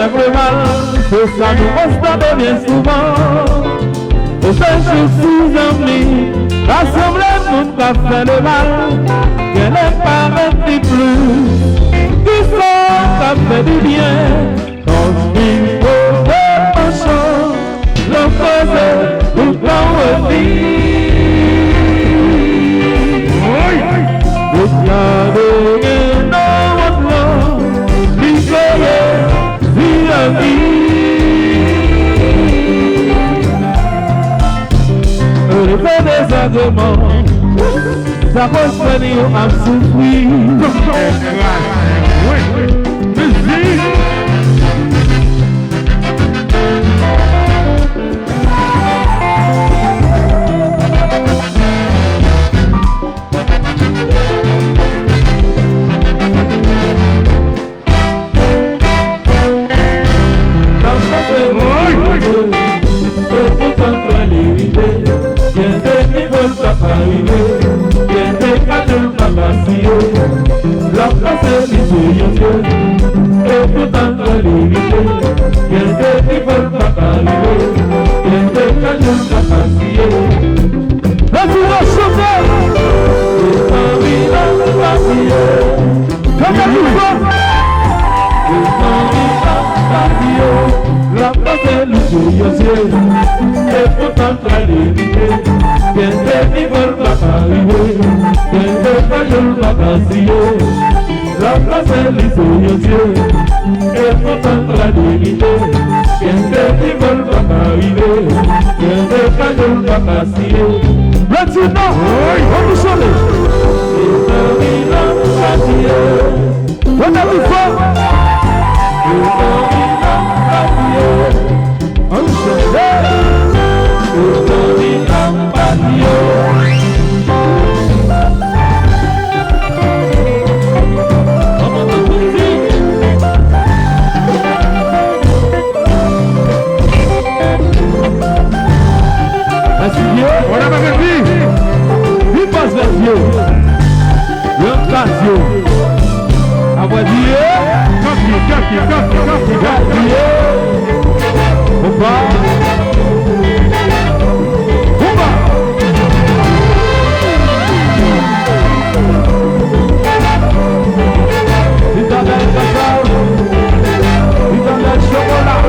avec le mal, c'est ça nous constatons bien souvent. Au fait, je suis amis, rassemblez tout qu'à faire le mal, qu'elle n'est pas restée plus, qui sont qu'à faire du bien, quand il faut faire un chant, le faisait tout en revit. Regardez dans votre nom, l'histoire, vie la vie. Le fait des arguments, ça pose venir à souffrir. La place est lisse aux yeux, et pourtant la dignité, bien des qui veulent pas arriver, bien des qui veulent pas passer. Maintenant, on nous sauve. Et termine la vie. On a vu fort. Et termine la vie. On nous sauve. Et termine la vie. On a pas vu. Il passe vers Dieu. Le Dieu. À voir Dieu. Dieu. On va. Il t'a donné le cacao. Il t'a donné le chocolat.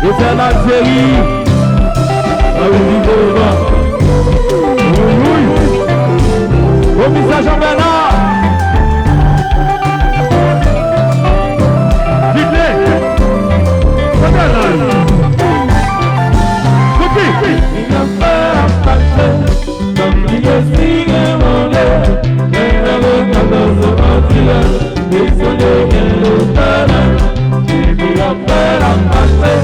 Et c'est la série. Au message en Bernard. Dites-le. C'est Bernard. Copie. Il a fait un paquet. Comme il est si demandé. Mais avec un autre entier. Il s'en est bien le talent. Il a fait un paquet.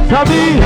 Sabi